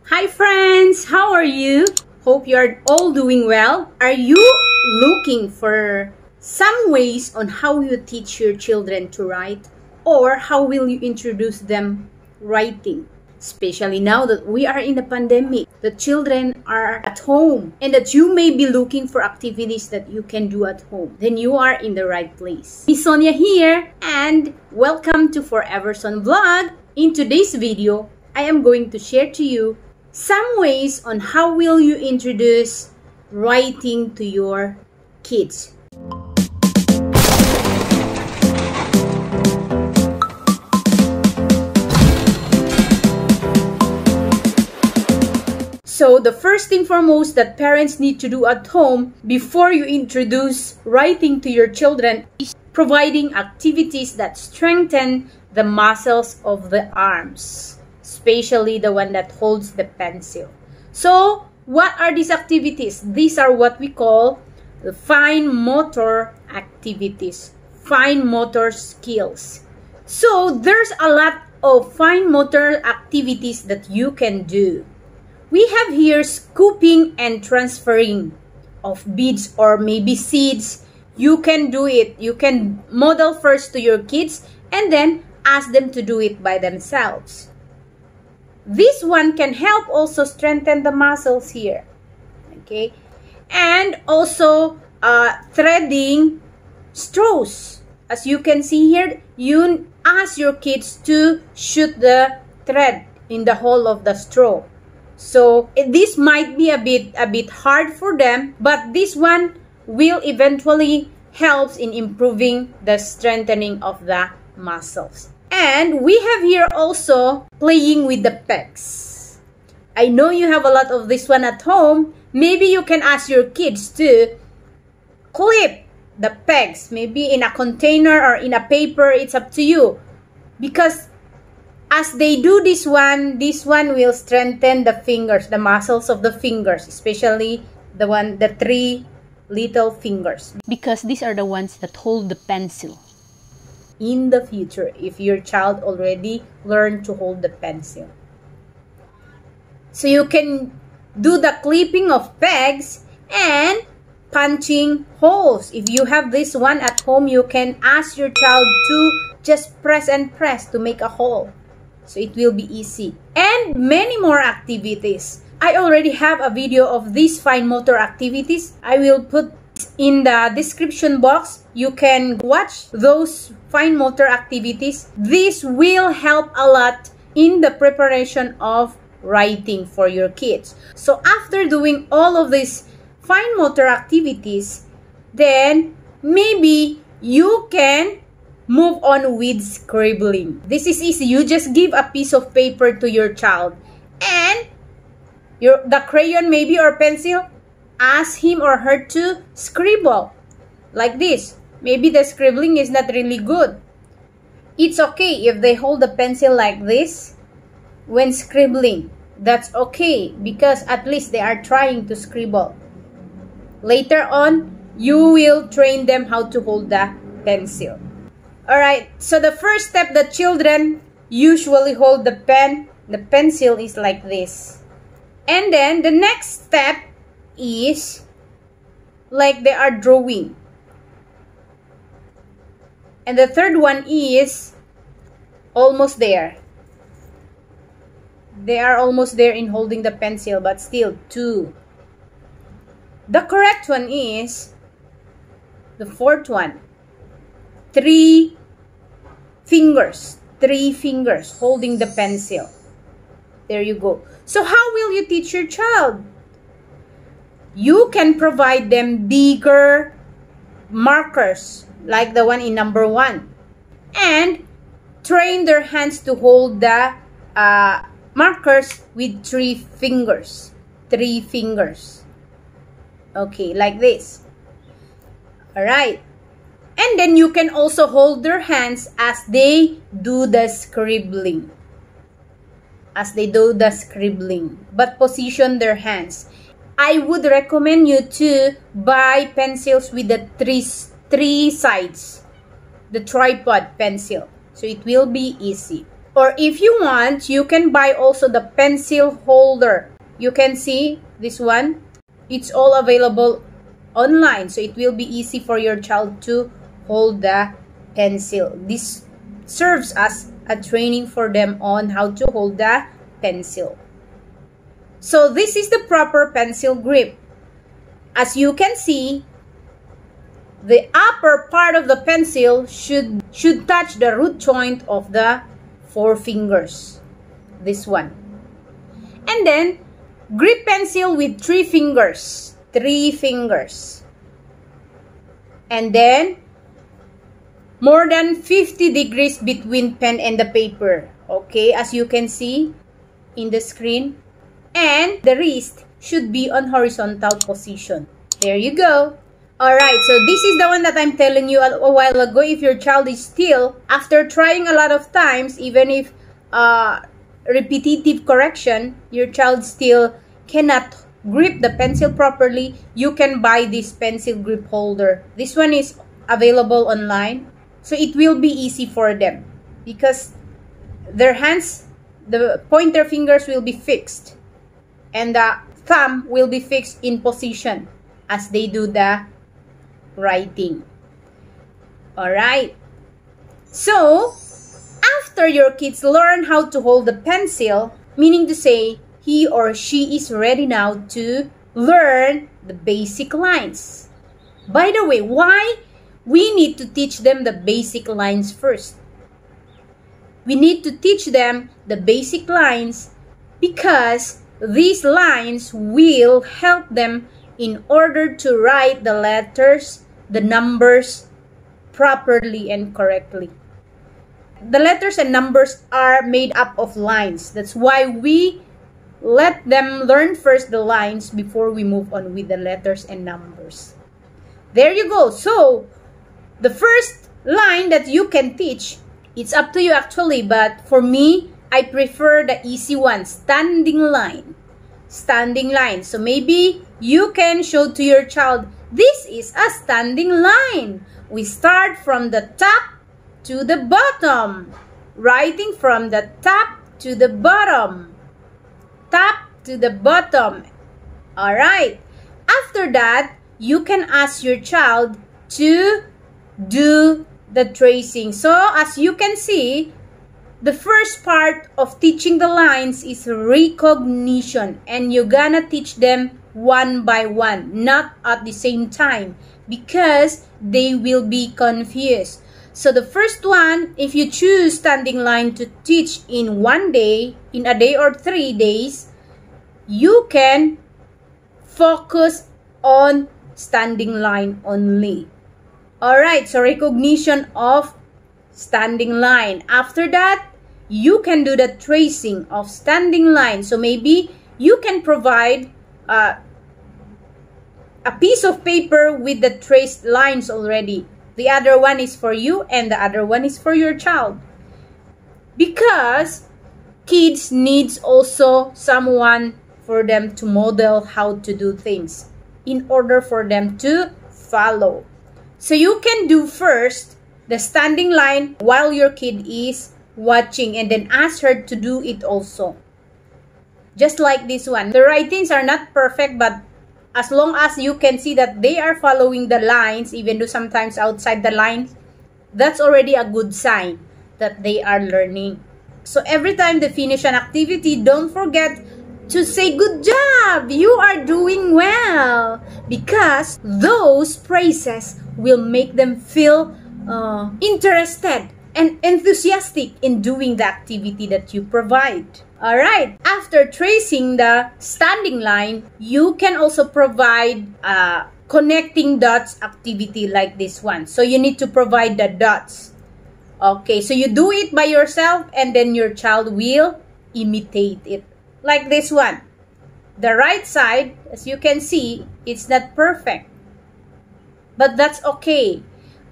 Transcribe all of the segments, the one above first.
Hi friends, how are you? Hope you are all doing well. Are you looking for some ways on how you teach your children to write, or how will you introduce them writing? Especially now that we are in the pandemic, the children are at home, and that you may be looking for activities that you can do at home. Then you are in the right place. Miss Sonia here, and welcome to Forever Son Vlog. In today's video, I am going to share to you some ways on how will you introduce writing to your kids. So the first thing foremost that parents need to do at home before you introduce writing to your children is providing activities that strengthen the muscles of the arms, especially the one that holds the pencil. So what are these activities? These are what we call the fine motor activities, fine motor skills. So there's a lot of fine motor activities that you can do. We have here scooping and transferring of beads or maybe seeds. You can do it. You can model first to your kids and then ask them to do it by themselves. This one can help also strengthen the muscles here. Okay. And also threading straws. As you can see here, you ask your kids to shoot the thread in the hole of the straw. So this might be a bit hard for them, but this one will eventually helps in improving the strengthening of the muscles. And we have here also playing with the pegs. I know you have a lot of this one at home. Maybe you can ask your kids to clip the pegs, maybe in a container or in a paper. It's up to you, because as they do this one will strengthen the fingers, the muscles of the fingers, especially the three little fingers, because these are the ones that hold the pencil in the future if your child already learned to hold the pencil. So you can do the clipping of pegs and punching holes. If you have this one at home, you can ask your child to just press and press to make a hole. So it will be easy. And many more activities. I already have a video of these fine motor activities. I will put in the description box. You can watch those fine motor activities. This will help a lot in the preparation of writing for your kids. So after doing all of these fine motor activities, then maybe you can move on with scribbling. This is easy. You just give a piece of paper to your child and the crayon maybe or pencil, ask him or her to scribble like this. Maybe the scribbling is not really good. It's okay if they hold the pencil like this when scribbling. That's okay, because at least they are trying to scribble. Later on, you will train them how to hold the pencil. Alright, so the first step, the children usually hold the pen, the pencil is like this. And then the next step is like they are drawing. And the third one is almost there. They are almost there in holding the pencil, but still 2. The correct one is the fourth one. 3 fingers holding the pencil. There you go. So how will you teach your child? You can provide them bigger markers like the one in number 1 and train their hands to hold the markers with 3 fingers. Okay, like this. Alright. And then you can also hold their hands as they do the scribbling. But position their hands. I would recommend you to buy pencils with the three sides. The tripod pencil. So it will be easy. Or if you want, you can buy also the pencil holder. You can see this one. It's all available online, so it will be easy for your child to hold the pencil. This serves as a training for them on how to hold the pencil. So this is the proper pencil grip. As you can see, the upper part of the pencil should touch the root joint of the four fingers. This one. And then grip pencil with 3 fingers. 3 fingers. And then more than 50 degrees between pen and the paper. Okay, as you can see in the screen. And the wrist should be on horizontal position. There you go. Alright, so this is the one that I'm telling you a while ago. If your child is still, after trying a lot of times, even if repetitive correction, your child still cannot grip the pencil properly, you can buy this pencil grip holder. This one is available online, so it will be easy for them because their hands, the pointer fingers will be fixed and the thumb will be fixed in position as they do the writing. Alright, so after your kids learn how to hold the pencil, meaning to say he or she is ready now to learn the basic lines. By the way, why we need to teach them the basic lines first? We need to teach them the basic lines because these lines will help them in order to write the letters, the numbers properly and correctly. The letters and numbers are made up of lines. That's why we let them learn first the lines before we move on with the letters and numbers. There you go. So, the first line that you can teach, it's up to you actually, but for me, I prefer the easy one, standing line. Standing line. So maybe you can show to your child, this is a standing line. We start from the top to the bottom. Writing from the top to the bottom. Top to the bottom. Alright. After that, you can ask your child to do the tracing. So as you can see, the first part of teaching the lines is recognition, and you're gonna teach them one by one, not at the same time, because they will be confused. So the first one, if you choose standing line to teach in one day, in a day or 3 days, you can focus on standing line only. Alright, so recognition of standing line. After that, you can do the tracing of standing line. So maybe you can provide a piece of paper with the traced lines already. The other one is for you and the other one is for your child. Because kids needs also someone for them to model how to do things in order for them to follow. So you can do first the standing line while your kid is watching and then ask her to do it also. Just like this one. The writings are not perfect, but as long as you can see that they are following the lines, even though sometimes outside the lines, that's already a good sign that they are learning. So every time they finish an activity, don't forget to say, good job, you are doing well. Because those praises will make them feel interested and enthusiastic in doing the activity that you provide. Alright, after tracing the standing line, you can also provide a connecting dots activity like this one. So you need to provide the dots. Okay, so you do it by yourself and then your child will imitate it. Like this one. The right side, as you can see, it's not perfect. But that's okay.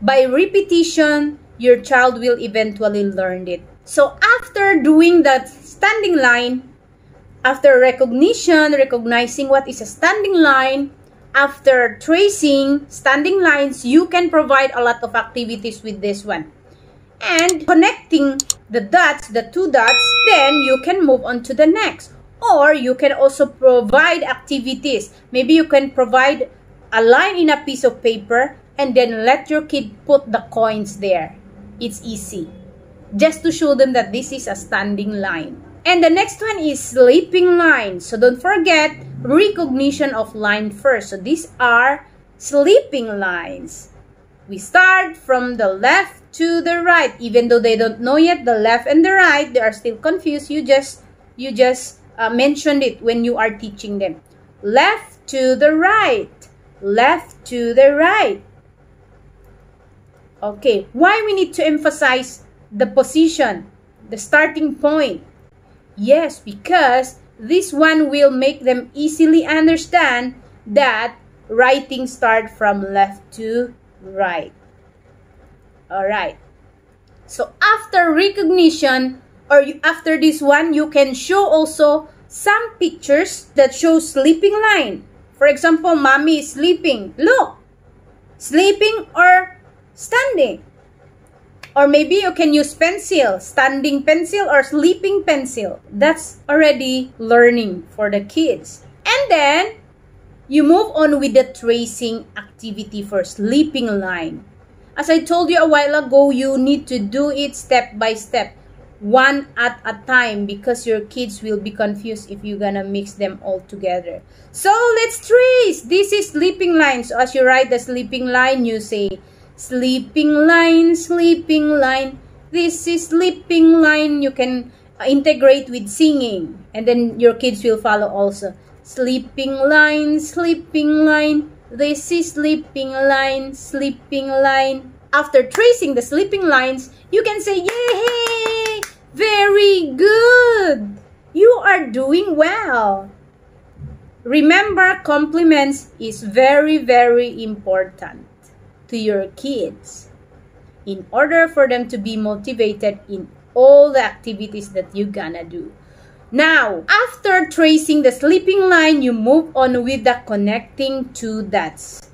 By repetition, your child will eventually learn it. So after doing that standing line, after recognizing what is a standing line, after tracing standing lines, you can provide a lot of activities with this one. and connecting the dots, the two dots, then you can move on to the next. Or you can also provide activities. Maybe you can provide a line in a piece of paper and then let your kid put the coins there. It's easy. Just to show them that this is a standing line. And the next one is sleeping line. So don't forget recognition of line first. So these are sleeping lines. We start from the left to the right. Even though they don't know yet the left and the right, they are still confused. You just mentioned it when you are teaching them. Left to the right. Left to the right. Okay, why we need to emphasize the position, the starting point? Yes, because this one will make them easily understand that writing start from left to right. Alright. So after recognition, or after this one, you can show also some pictures that show sleeping line. For example, mommy is sleeping. Look! Sleeping or standing. Or maybe you can use pencil, standing pencil or sleeping pencil. That's already learning for the kids. And then, you move on with the tracing activity for sleeping line. As I told you a while ago, you need to do it step by step, one at a time, because your kids will be confused if you're gonna mix them all together. So, let's trace. This is sleeping line. So, as you write the sleeping line, you say, sleeping line, sleeping line. This is sleeping line. You can integrate with singing. And then your kids will follow also. Sleeping line, sleeping line. This is sleeping line, sleeping line. After tracing the sleeping lines, you can say, yay! Very good! You are doing well. Remember, compliments is very, very important to your kids in order for them to be motivated in all the activities that you're gonna do. Now, after tracing the sleeping line, you move on with the connecting two dots.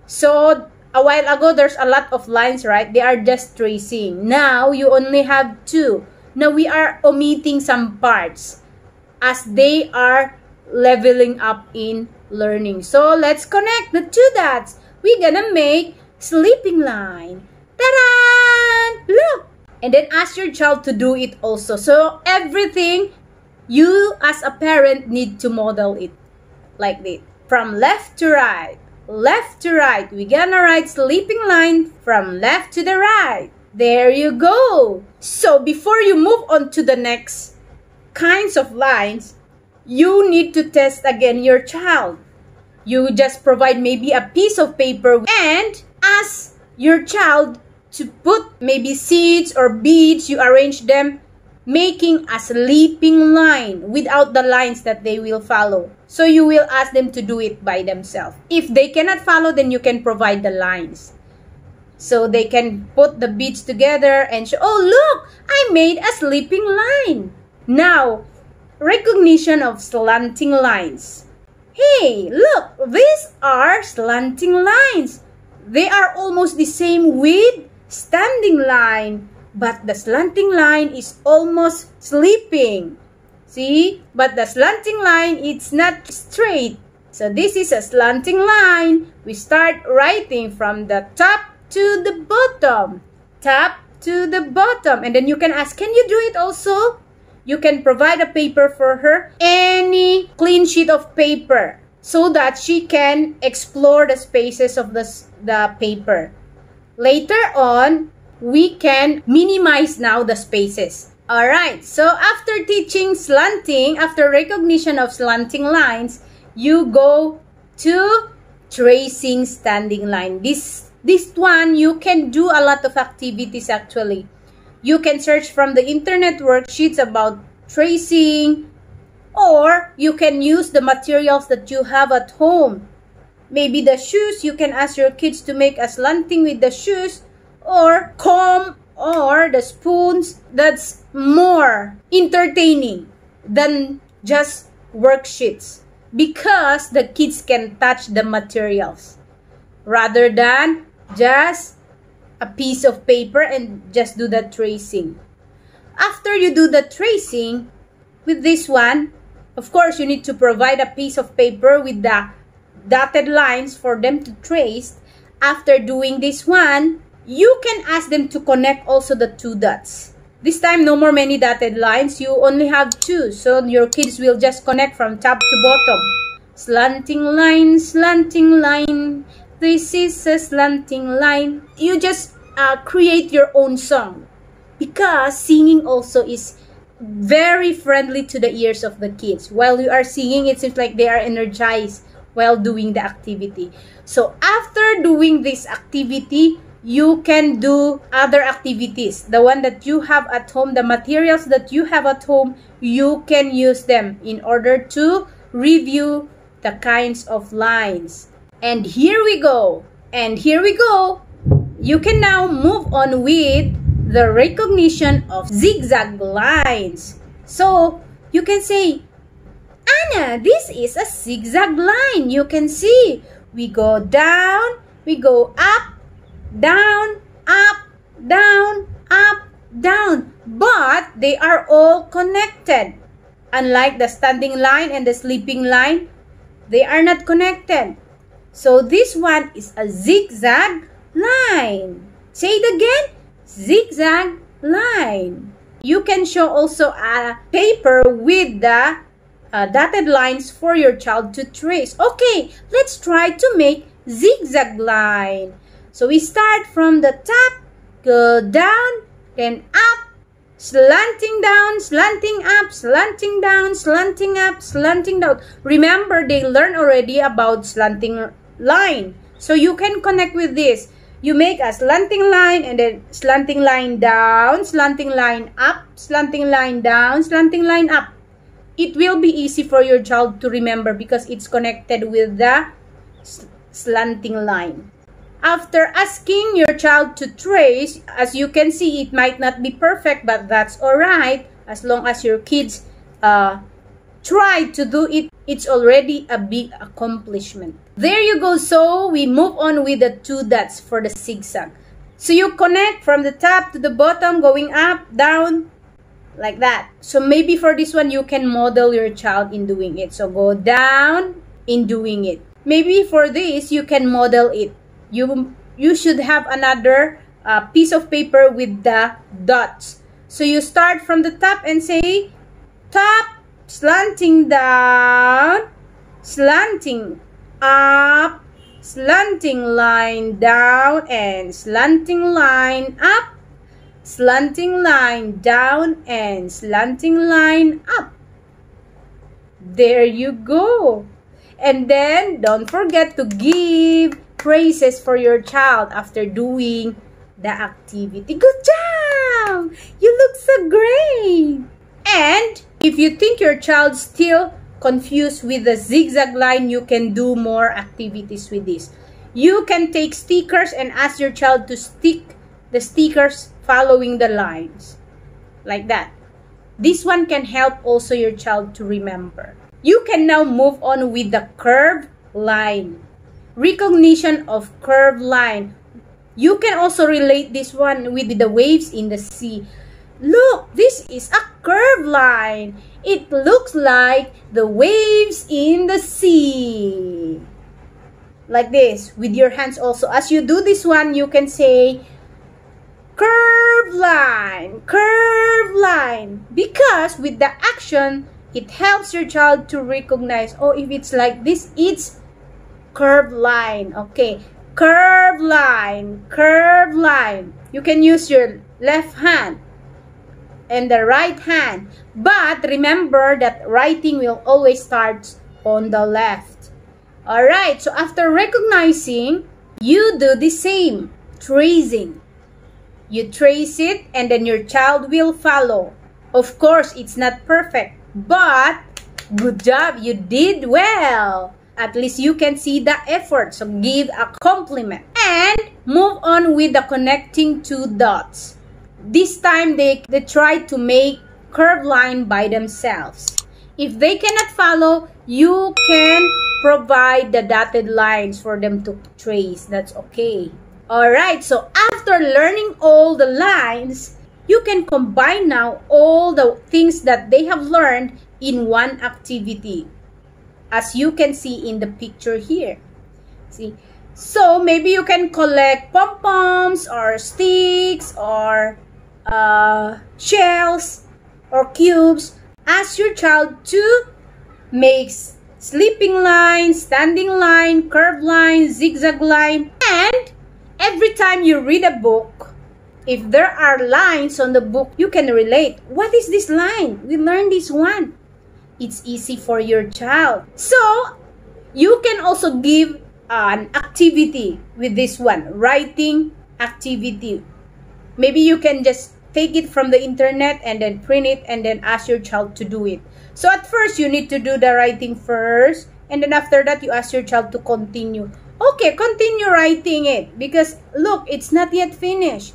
So, a while ago, there's a lot of lines, right? They are just tracing. Now, you only have two. Now, we are omitting some parts as they are leveling up in learning. So, let's connect the two dots. We're gonna make sleeping line. Ta-da! Look! And then ask your child to do it also. So, everything you as a parent need to model it like this. From left to right. Left to right. We're gonna write sleeping line from left to the right. There you go. So, before you move on to the next kinds of lines, you need to test again your child. You just provide maybe a piece of paper and ask your child to put maybe seeds or beads. You arrange them, making a sleeping line without the lines that they will follow. So you will ask them to do it by themselves. If they cannot follow, then you can provide the lines. So they can put the beads together and show, oh look, I made a sleeping line. Now, recognition of slanting lines. Hey, look, these are slanting lines. They are almost the same with standing line, but the slanting line is almost sleeping. See? But the slanting line, it's not straight. So this is a slanting line. We start writing from the top to the bottom. Top to the bottom. And then you can ask, can you do it also? You can provide a paper for her, any clean sheet of paper, so that she can explore the spaces of the paper. Later on, we can minimize now the spaces. Alright, so after teaching slanting, after recognition of slanting lines, you go to tracing standing line. This one, you can do a lot of activities actually. You can search from the internet worksheets about tracing, or you can use the materials that you have at home. Maybe the shoes, you can ask your kids to make a slanting with the shoes, or comb, or the spoons. That's more entertaining than just worksheets, because the kids can touch the materials rather than just a piece of paper and just do the tracing. After you do the tracing with this one, of course, you need to provide a piece of paper with the dotted lines for them to trace. After doing this one, you can ask them to connect also the two dots. This time, no more many dotted lines. You only have two. So your kids will just connect from top to bottom. Slanting line, slanting line. This is a slanting line. You just create your own song. Because singing also is very friendly to the ears of the kids. While you are singing, it seems like they are energized while doing the activity. So after doing this activity, you can do other activities. The one that you have at home, the materials that you have at home, you can use them in order to review the kinds of lines. And here we go. And here we go. You can now move on with the recognition of zigzag lines. So you can say, Anna, this is a zigzag line. You can see we go down, we go up, down, up, down, up, down. But they are all connected. Unlike the standing line and the sleeping line, they are not connected. So this one is a zigzag line. Say it again. Zigzag line. You can show also a paper with the dotted lines for your child to trace. Okay, let's try to make zigzag line. So we start from the top, go down, then up, slanting down, slanting up, slanting down, slanting up, slanting down. Remember, they learned already about slanting line. So you can connect with this. You make a slanting line and then slanting line down, slanting line up, slanting line down, slanting line up. It will be easy for your child to remember because it's connected with the slanting line. After asking your child to trace, as you can see, it might not be perfect, but that's alright. As long as your kids try to do it, it's already a big accomplishment. There you go. So we move on with the two dots for the zigzag. So you connect from the top to the bottom, going up, down, like that. So maybe for this one, you can model your child in doing it. So go down in doing it. Maybe for this, you can model it. You should have another piece of paper with the dots. So you start from the top and say, top, slanting down, slanting up, slanting line down, and slanting line up, slanting line down, and slanting line up. There you go. And then don't forget to give praises for your child after doing the activity. Good job! You look so great! And if you think your child's still confused with the zigzag line, you can do more activities with this. You can take stickers and ask your child to stick the stickers following the lines. Like that. This one can help also your child to remember. You can now move on with the curved line. Recognition of curved line. You can also relate this one with the waves in the sea. Look, this is a curved line. It looks like the waves in the sea. Like this, with your hands also. As you do this one, you can say, curved line, curved line. Because with the action, it helps your child to recognize, oh, if it's like this, it's curved line. Okay, curved line, curved line. You can use your left hand and the right hand. But remember that writing will always start on the left. Alright, so after recognizing, you do the same, tracing. You trace it and then your child will follow. Of course, it's not perfect, but good job, you did well. At least you can see the effort, so give a compliment. And move on with the connecting two dots. This time, they try to make curved line by themselves. If they cannot follow, you can provide the dotted lines for them to trace. That's okay. Alright, so after learning all the lines, you can combine now all the things that they have learned in one activity, as you can see in the picture here. See? So maybe you can collect pom-poms or sticks or shells or cubes. Ask your child to make sleeping line, standing line, curved line, zigzag line. And every time you read a book, if there are lines on the book, you can relate. What is this line? We learned this one. It's easy for your child. So, you can also give an activity with this one. Writing activity. Maybe you can just take it from the internet and then print it and then ask your child to do it. So, at first, you need to do the writing first. And then after that, you ask your child to continue. Okay, continue writing it. Because, look, it's not yet finished.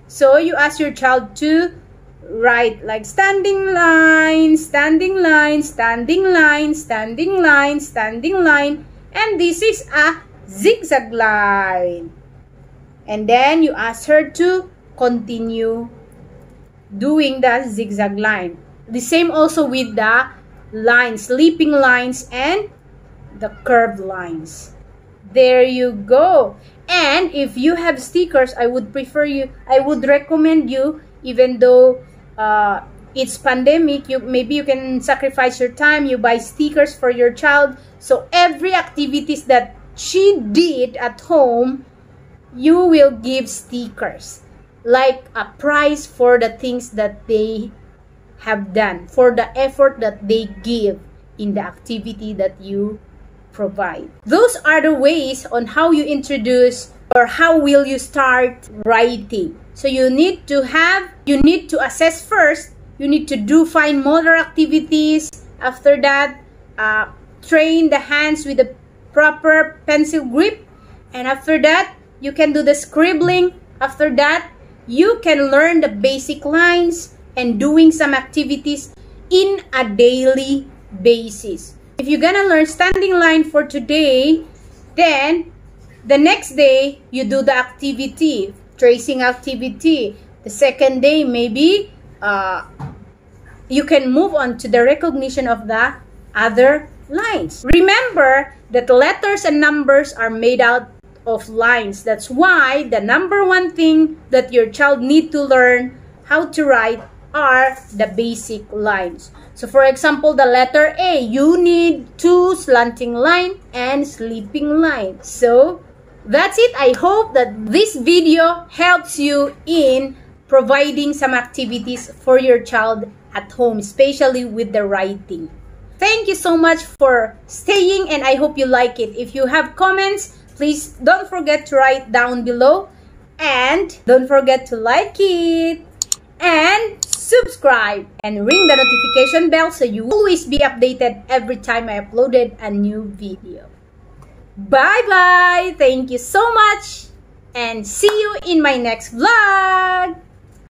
So, you ask your child to write like standing line, standing line, standing line, standing line, standing line. And this is a zigzag line. And then you ask her to continue doing the zigzag line. The same also with the lines, sleeping lines and the curved lines. There you go. And if you have stickers, I would recommend you, even though it's pandemic, maybe you can sacrifice your time, you buy stickers for your child. So every activities that she did at home, you will give stickers, like a prize for the things that they have done, for the effort that they give in the activity that you provide. Those are the ways on how you introduce or how will you start writing. So you need to assess first. You need to do fine motor activities. After that, train the hands with the proper pencil grip. And after that, you can do the scribbling. After that, you can learn the basic lines and doing some activities in a daily basis. If you're gonna learn standing line for today, then the next day, you do the activity, tracing activity. The second day, maybe you can move on to the recognition of the other lines. Remember that letters and numbers are made out of lines. That's why the number one thing that your child need to learn how to write are the basic lines. So for example, the letter A, you need 2 slanting line and sleeping line. So that's it. I hope that this video helps you in providing some activities for your child at home, especially with the writing. Thank you so much for staying, and I hope you like it. If you have comments, please don't forget to write down below, and don't forget to like it and subscribe and ring the notification bell so you always be updated every time I uploaded a new video. Bye bye. Thank you so much, and see you in my next vlog.